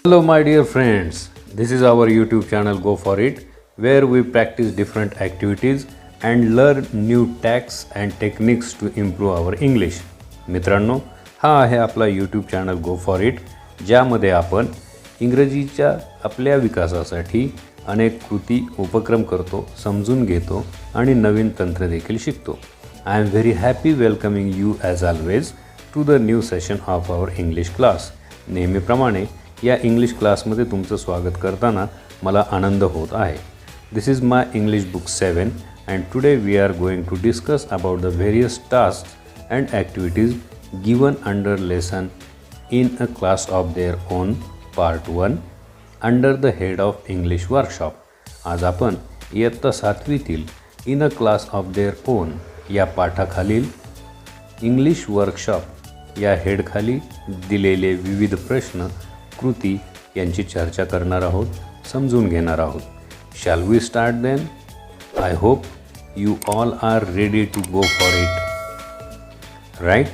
Hello, my dear friends. This is our YouTube channel Go For It, where we practice different activities and learn new tricks and techniques to improve our English. मित्रांनो, हा आहे आपला YouTube channel go for it, ज्यामध्ये आपण इंग्रजीच्या आपल्या विकासासाठी अनेक कृती उपक्रम करतो, समजून घेतो आणि नवीन तंत्र देखील शिकतो. I am very happy welcoming you as always to the new session of our English class. नेहमीप्रमाणे या इंग्लिश क्लासमध्ये तुमचं स्वागत करताना मला आनंद होत आहे. This is my English book 7 and today we are going to discuss about the various task and activities given under lesson in a class of their own part 1 under the head of English workshop. आज आपण इयत्ता 7वीतील in a class of their own या पाठाखालील English workshop या हेडखाली दिलेले विविध प्रश्न कृती यांची चर्चा करणार आहोत, समजून घेणार आहोत. Shall we start then? I hope you all are ready to go for it, right?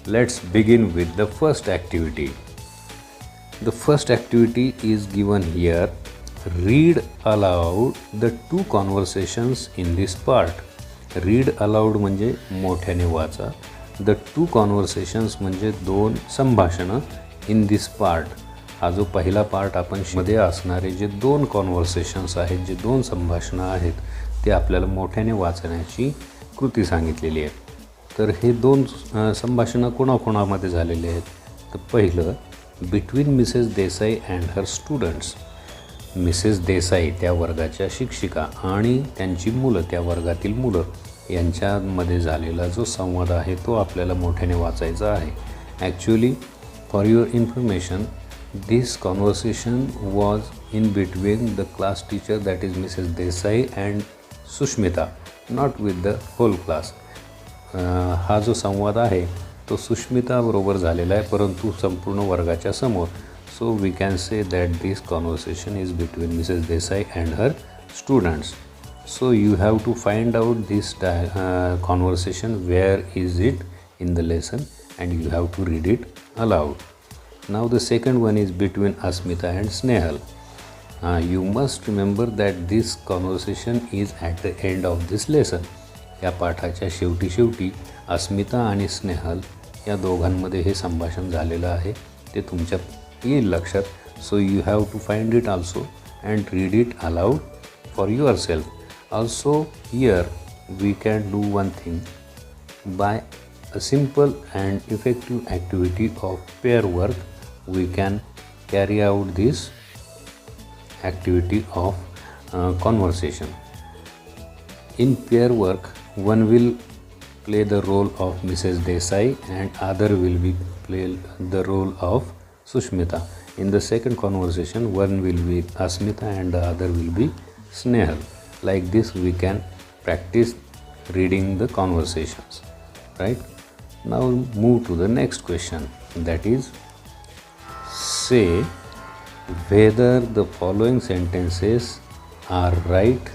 Let's begin with the first activity. The first activity is given here. Read aloud the two conversations in this part. Read aloud म्हणजे मोठ्याने वाचा. The two conversations म्हणजे दोन संभाषणं in this part. हा जो पहिला part आपण मध्ये असणारे जे दोन कॉन्व्हर्सेशन्स आहेत, जे दोन संभाषणं आहेत, ते आपल्याला मोठ्याने वाचण्याची कृती सांगितलेली आहे. तर हे दोन संभाषणं कोणाकोणामध्ये झालेले आहेत? तर पहिलं between Mrs Desai and her students. Mrs Desai त्या वर्गाच्या शिक्षिका आणि त्यांची मुलं, त्या वर्गातील मुलं यांच्यामध्ये झालेला जो संवाद आहे तो आपल्याला मोठ्याने वाचायचा आहे. Actually for your information, this conversation was in between the class teacher that is Mrs Desai and Sushmita, not with the whole class. हा जो संवाद आहे तो सुष्मिताबरोबर झालेला आहे, परंतु संपूर्ण वर्गाच्या समोर. So we can say that this conversation is between Mrs Desai and her students. So you have to find out this conversation, where is it in the lesson, and you have to read it aloud. Now the second one is between Asmita and Snehal. You must remember that this conversation is at the end of this lesson. या पाठाच्या शेवटी अस्मिता आणि स्नेहल या दोघांमध्ये हे संभाषण झालेलं आहे, ते तुमच्या येईल लक्षात. So you have to find it also and read it aloud for yourself. Also here we can do one thing by a simple and effective activity of pair work. We can carry out this activity of conversation. In pair work, one will play the role of Mrs. Desai and other will be play the role of Sushmita. In the second conversation, one will be Asmita and the other will be Snehal. Like this, we can practice reading the conversations. Right? Now move to the next question. That is, say whether the following sentences are right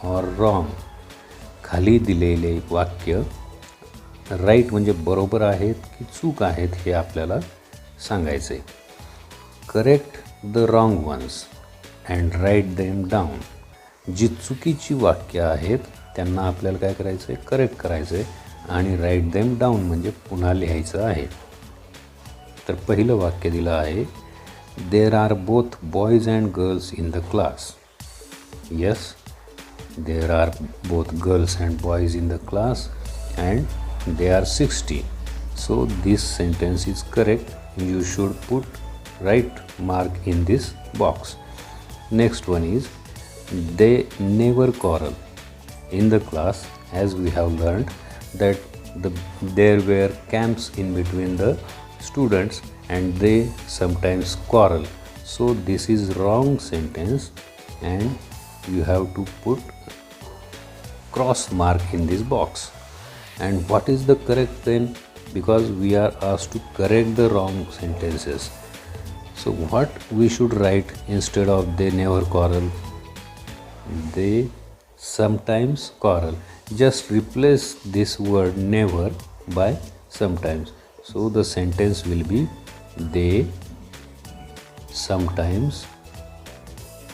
or wrong. खाली दिलेले वाक्य right म्हणजे बरोबर आहेत की चूक आहेत हे आपल्याला सांगायचं आहे. Correct the wrong ones and write them down. जी चुकीची वाक्य आहेत त्यांना आपल्याला काय करायचं आहे? करेक्ट करायचं आहे. आणि राईट देम डाऊन म्हणजे पुन्हा लिहायचं आहे. तर पहिलं वाक्य दिलं आहे, there are both boys and girls in the class. Yes, there are both girls and boys in the class and they are 60. So this sentence is correct. You should put right mark in this box. Next one is, they never quarrel. In the class, as we have learned that there were camps in between the students and they sometimes quarrel. So this is wrong sentence and you have to put cross mark in this box. And what is the correct then? Because we are asked to correct the wrong sentences. So what we should write instead of they never quarrel? They sometimes quarrel. Just replace this word never by sometimes. So the sentence will be, they sometimes,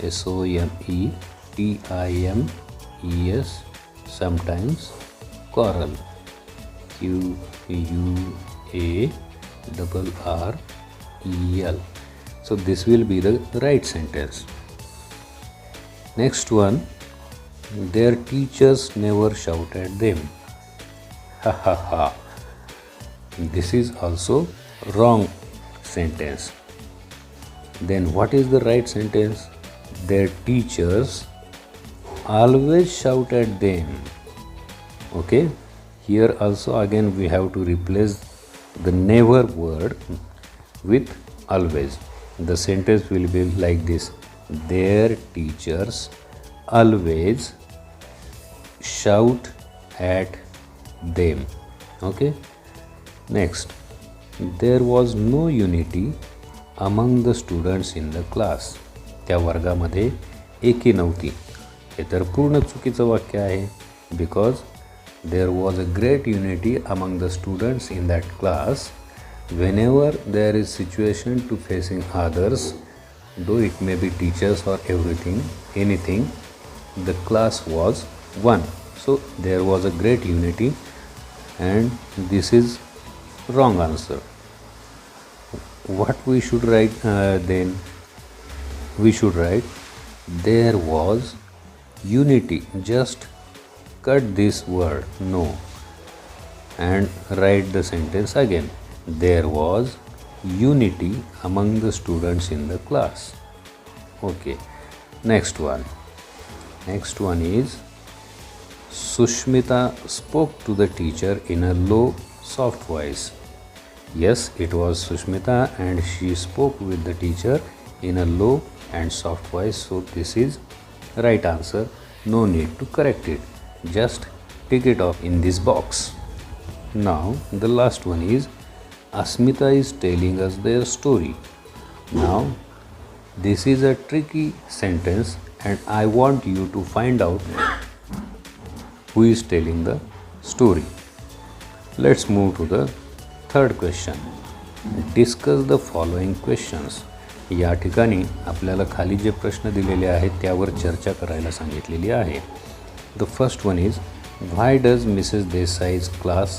SOMETIMES, sometimes, quarrel, QUARREL. So this will be the right sentence. Next one, their teachers never shout at them. Ha ha ha. This is also wrong sentence. Then what is the right sentence? Their teachers always shout at them. Okay, here also again we have to replace the never word with always. The sentence will be like this: their teachers always shout at them. Okay, next, there was no unity among the students in the class. त्या वर्गामध्ये एकी नव्हती. हे तर पूर्ण चुकीचं वाक्य आहे. Because there was a great unity among the students in that class. Whenever there is situation to facing others, though it may be teachers or anything, the class was one. So there was a great unity, and this is wrong answer. What we should write then? We should write there was unity. Just cut this word no and write the sentence again. There was unity among the students in the class. Okay, next one is Sushmita spoke to the teacher in a low soft voice. Yes, it was Sushmita, and she spoke with the teacher in a low and soft voice. So this is right answer. No need to correct it. Just tick it off in this box. Now the last one is Asmita is telling us their story. Now this is a tricky sentence, and I want you to find out who is telling the story. Let's move to the third question. Discuss the following questions. या ठिकाणी आपल्याला खाली जे प्रश्न दिलेले आहेत त्यावर चर्चा करायला सांगितलेली आहे. The first one is, why does Mrs. Desai's class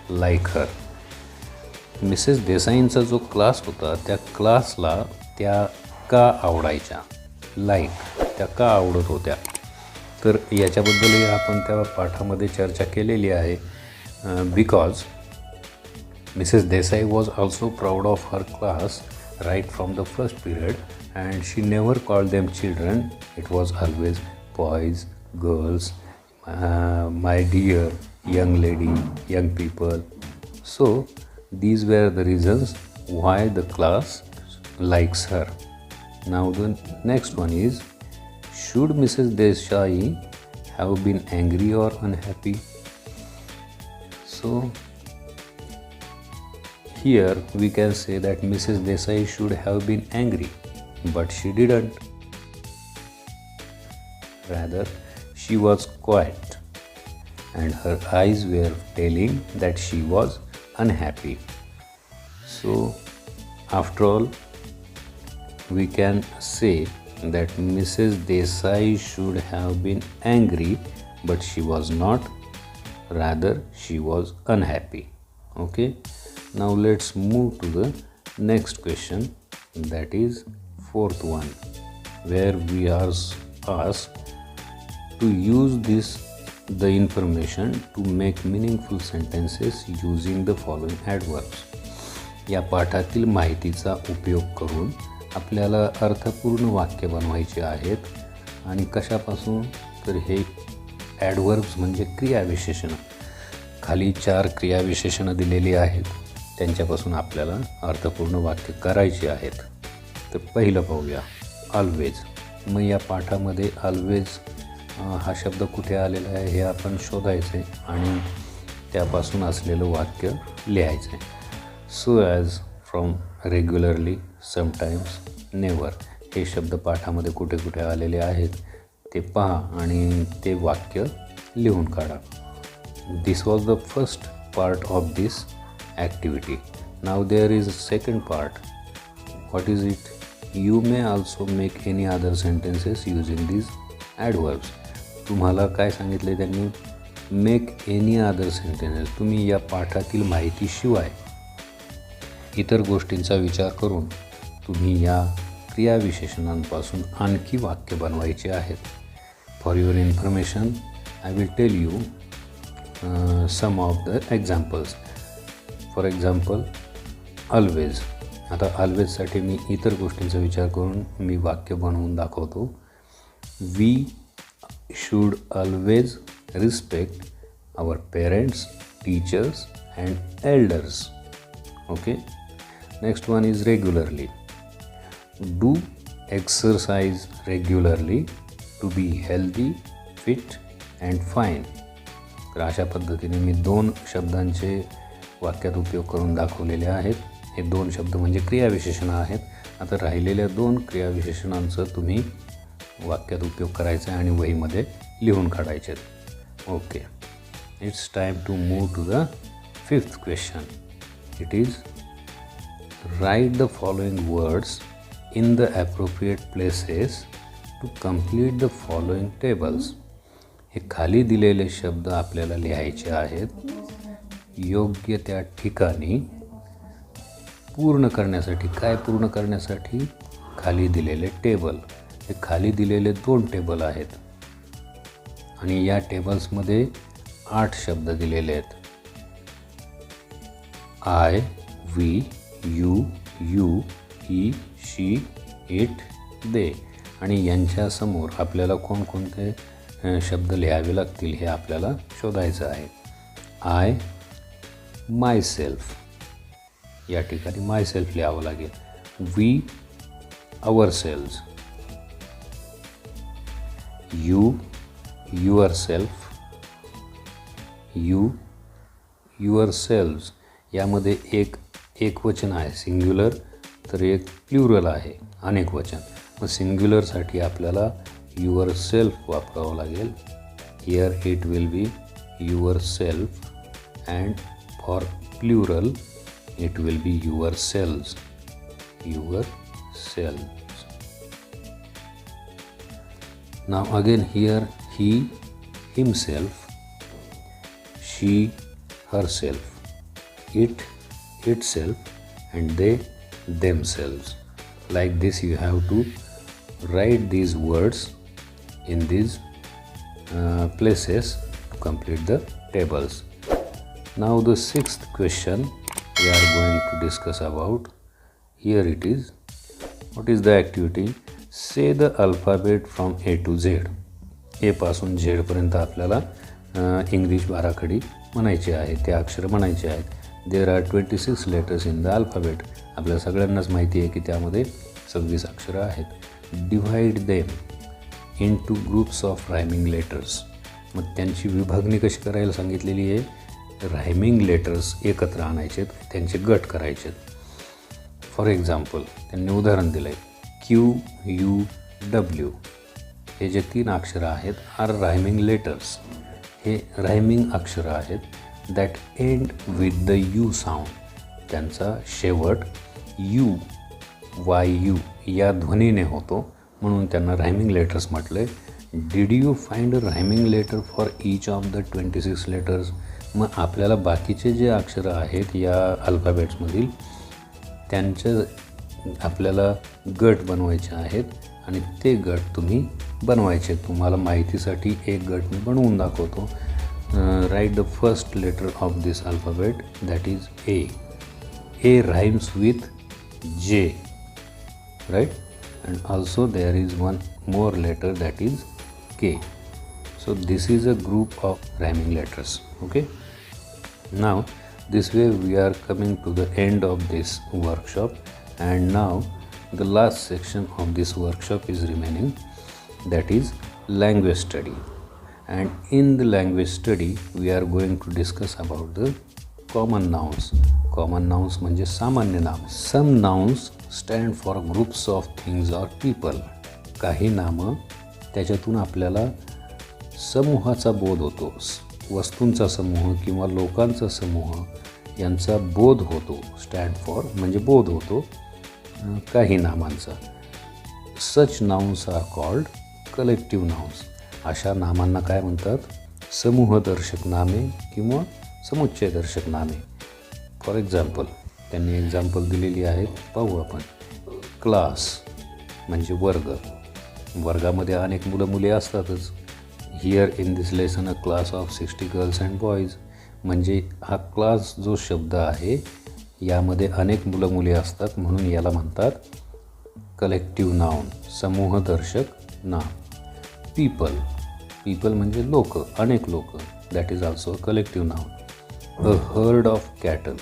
like her? Mrs देसाईंचा जो क्लास होता त्या क्लासला त्या का आवडायच्या, त्या का आवडत होत्या. तर याच्याबद्दलही आपण त्या पाठामध्ये चर्चा केलेली आहे. Because Mrs Desai was also proud of her class right from the first period, and she never called them children. It was always boys, girls, my dear, young lady, young people. So these were the reasons why the class likes her. Now the next one is, should Mrs. Desai have been angry or unhappy? So here we can say that Mrs. Desai should have been angry, but she didn't. Rather, she was quiet, and her eyes were telling that she was unhappy. So, after all, we can say that Mrs. Desai should have been angry, but she was not. Rather, she was unhappy. Okay. Now let's move to the next question, that is fourth one, where we are asked to use the information to make meaningful sentences using the following adverbs. या पाठातील माहितीचा उपयोग करून आपल्याला अर्थपूर्ण वाक्य बनवायचे आहेत. आणि कशापासून? तर हे ॲडवर्ब्स म्हणजे क्रियाविशेषणं. खाली 4 क्रियाविशेषणं दिलेली आहेत, त्यांच्यापासून आपल्याला अर्थपूर्ण वाक्य करायचे आहेत. तर पहिलं पाहूया, ऑलवेज. मग या पाठामध्ये ऑलवेज हा शब्द कुठे आलेला आहे हे आपण शोधायचे आणि त्यापासून असलेलं वाक्य लिहायचे. So as, from, regularly, sometimes, never हे शब्द पाठामध्ये कुठे कुठे आलेले आहेत ते पहा आणि ते वाक्य लिहून काढा. This was the first part of this activity. Now there is a second part. What is it? You may also make any other sentences using these adverbs. तुम्हाला काय सांगितले त्यांनी? Make any other sentences. तुम्ही या पाठातील माहितीशिवाय इतर गोष्टींचा विचार करून तुम्ही या क्रियाविशेषणांपासून आणखी वाक्य बनवायचे आहेत. For your information I will tell you some of the examples. For example always. आता ऑलवेजसाठी मी इतर गोष्टींचा विचार करून मी वाक्य बनवून दाखवतो. We should always respect our parents, teachers and elders. Okay. Next one is regularly. Do exercise regularly to be healthy, fit and fine. तर अशा पद्धतीने मी 2 शब्दांचे वाक्यात उपयोग करून दाखवलेले आहेत. हे 2 शब्द म्हणजे क्रियाविशेषणं आहेत. आता राहिलेल्या 2 क्रियाविशेषणांचं तुम्ही वाक्यात उपयोग करायचा आहे आणि वहीमध्ये लिहून काढायचे आहेत. Okay. It's time to move to the 5th question. It is write the following words in the appropriate places to complete the following tables. हे खाली दिलेले शब्द आपल्याला लिहायचे आहेत योग्य त्या ठिकाणी पूर्ण करण्यासाठी. काय पूर्ण करण्यासाठी? खाली दिलेले टेबल. हे खाली दिलेले 2 टेबल आहेत आणि या टेबल्समध्ये 8 शब्द दिलेले आहेत. I, we, you, he, she, it, they. आणि यांच्यासमोर आपल्याला कोणकोणते शब्द लिहावे लागतील हे आपल्याला शोधायचं आहे. I, myself. या ठिकाणी माय सेल्फ लिहावं लागेल. We, ourselves. You, yourself. You, yourselves. यामध्ये एक वचन आहे सिंग्युलर, तर एक प्लुरल आहे अनेक वचन. मग सिंग्युलरसाठी आपल्याला युअर सेल्फ वापरावं लागेल. Here it will be your self and for plural it will be your selves. Your selves. Now again here he, himself, she, herself, it, itself and they, themselves. Like this you have to write these words in these places to complete the tables. Now the 6th question we are going to discuss about. Here it is. What is the activity? Say the alphabet from A to Z. A पासून Z पर्यंत आपल्याला English बाराखडी म्हणायची आहे. ते अक्षर म्हणायचे आहेत. There are 26 letters in the alphabet. आपल्या सगळ्यांनाच माहिती आहे की त्यामध्ये 26 अक्षरं आहेत. Divide them in two groups of rhyming letters. मग त्यांची विभागणी कशी करायला सांगितलेली आहे? रायमिंग लेटर्स एकत्र आणायचे, त्यांचे गट करायचे. फॉर एक्झाम्पल त्यांनी उदाहरण दिलं आहे. क्यू, यू, डब्ल्यू हे जे 3 अक्षरं आहेत आर रायमिंग लेटर्स. हे रायमिंग अक्षरं आहेत that end with the you sound. त्यांचा शेवट यू, वाय यू या ध्वनीने होतो म्हणून त्यांना रायमिंग लेटर्स म्हटले. Did you find a rhyming letter for each of the 26 letters. मग आपल्याला बाकीचे जे अक्षरं आहेत या अल्फाबेट्समधील त्यांचं आपल्याला गट बनवायचे आहेत आणि ते गट तुम्ही बनवायचे. तुम्हाला माहितीसाठी एक गट मी बनवून दाखवतो. Write the first letter of this alphabet that is A. A rhymes with J, right, and also there is one more letter that is K. So this is a group of rhyming letters. Okay. Now this way we are coming to the end of this workshop, and now the last section of this workshop is remaining, that is language study. And in the language study we are going to discuss about the common nouns. Common nouns म्हणजे सामान्य नाम. Some nouns stand for groups of things or people. काही नामं त्याच्यातून आपल्याला समूहाचा बोध होतो. वस्तूंचा समूह किंवा लोकांचा समूह यांचा बोध होतो. स्टँड फॉर म्हणजे बोध होतो काही नामांचा. Such nouns are called collective nouns. अशा नामांना काय म्हणतात? समूहदर्शक नामे किंवा समुच्चयदर्शक नामे. फॉर एक्झाम्पल, त्यांनी एक्झाम्पल दिलेली आहेत, पाहू आपण. क्लास म्हणजे वर्ग. वर्गामध्ये अनेक मुलं मुली असतातच. Here in this lesson a class of 60 girls and boys. म्हणजे हा क्लास जो शब्द आहे यामध्ये अनेक मुलं मुली असतात, म्हणून याला म्हणतात कलेक्टिव्ह नाउन, समूहदर्शक नाम. पीपल, पीपल म्हणजे लोक, अनेक लोक. That is also a collective noun. A herd of cattle,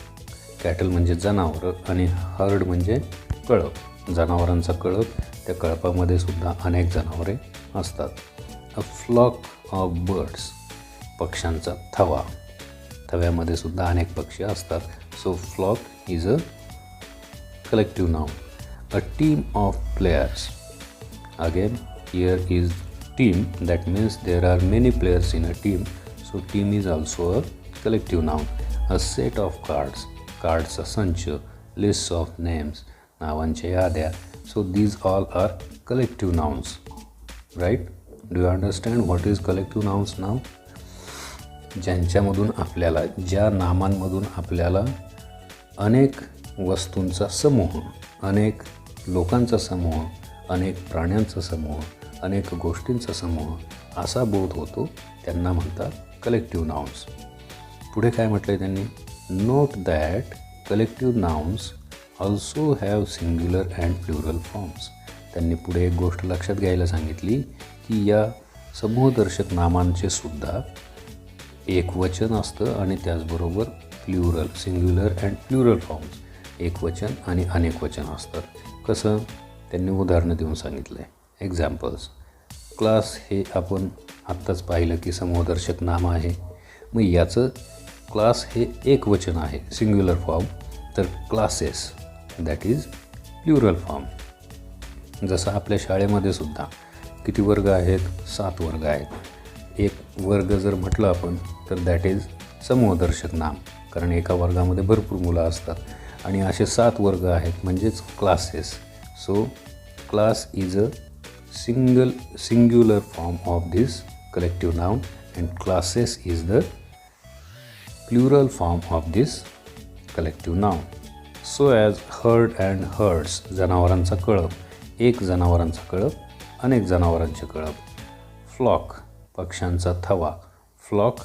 cattle म्हणजे जनावरं आणि हर्ड म्हणजे कळप, जनावरांचा कळप. त्या कळपामध्ये सुद्धा अनेक जनावरे असतात. अ फ्लॉक ऑफ बर्ड्स, पक्ष्यांचा थवा, थव्यामध्ये सुद्धा अनेक पक्षी असतात. So flock is a collective noun. A team of players, again here is team, that means there are many players in a team, so team is also a collective noun. A set of cards, कार्ड्सचा संच. List of names, नावांच्या याद्या. so these all are collective nouns, right? do you understand what is collective nouns now? ज्यांच्यामधून आपल्याला, ज्या नामांमधून आपल्याला अनेक वस्तूंचा समूह, अनेक लोकांचा समूह, अनेक प्राण्यांचा समूह, अनेक गोष्टींचा समूह असा बोध होतो, त्यांना म्हणतात कलेक्टिव्ह नाउन्स. पुढे काय म्हटलं आहे त्यांनी? Note that collective nouns also have singular and plural forms. त्यांनी पुढे एक गोष्ट लक्षात घ्यायला सांगितली की या समूहदर्शक नामांचे सुद्धा एकवचन असतं आणि त्याचबरोबर plural, singular and plural forms, एकवचन आणि अनेकवचन असतात. कसं? त्यांनी उदाहरणं देऊन सांगितलं आहे. एक्झाम्पल्स. क्लास हे आपण आत्ताच पाहिलं की समूहदर्शक नाम आहे. मग याचं क्लास हे एकवचन आहे, सिंग्युलर फॉर्म. तर classes that is plural form. जसं आपल्या शाळेमध्ये सुद्धा किती वर्ग आहेत? 7 वर्ग आहेत. एक वर्ग जर म्हटलं आपण तर दॅट इज समूहदर्शक नाम, कारण एका वर्गामध्ये भरपूर मुलं असतात आणि असे 7 वर्ग आहेत, म्हणजेच classes. So class is a singular form of this collective noun and classes is the plural form of this collective noun. So as herd and herds, जनावरांचा कळप, एक जनावरांचा कळप, अनेक जनावरांचे कळप. फ्लॉक, पक्ष्यांचा थवा, फ्लॉक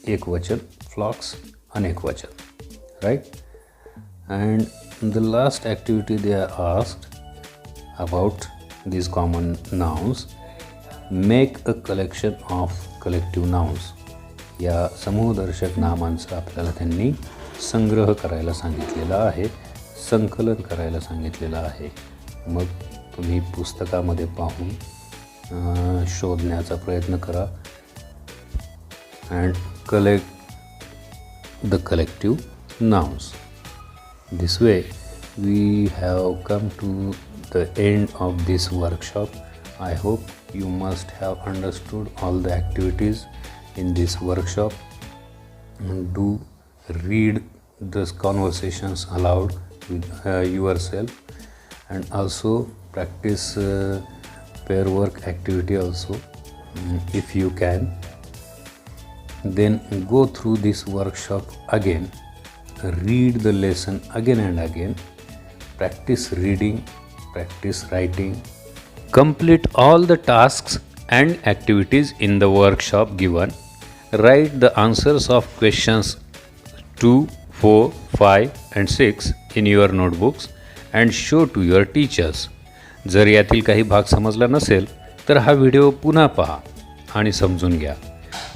एकवचन, फ्लॉक्स अनेकवचन, right? And the last activity they are asked about these common nouns. Make a collection of collective nouns. या समूहदर्शक नामांचा आपल्याला त्यांनी संग्रह करायला सांगितलेला आहे, संकलन करायला सांगितलेलं आहे. मग तुम्ही पुस्तकामध्ये पाहून शोधण्याचा प्रयत्न करा and collect the collective nouns. This way we have come to the end of this workshop. I hope you must have understood all the activities in this workshop. Do read these conversations aloud with yourself, and also practice pair work activity also if you can. Then go through this workshop again, read the lesson again and again, practice reading, practice writing. Complete all the tasks and activities in the workshop given. Write the answers of questions 2, 4, 5 and 6 in your notebooks and show to your teachers. जर यातील काही भाग समजला नसेल तर हा video पुन्हा पहा आणि समजून घ्या.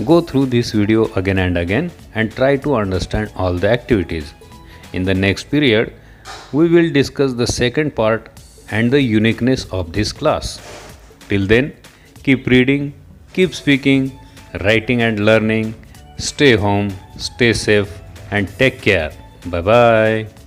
Go through this video again and again and try to understand all the activities. In the next period, we will discuss the second part and the uniqueness of this class. Till then, keep reading, keep speaking, writing and learning. Stay home, stay safe and take care. Bye bye.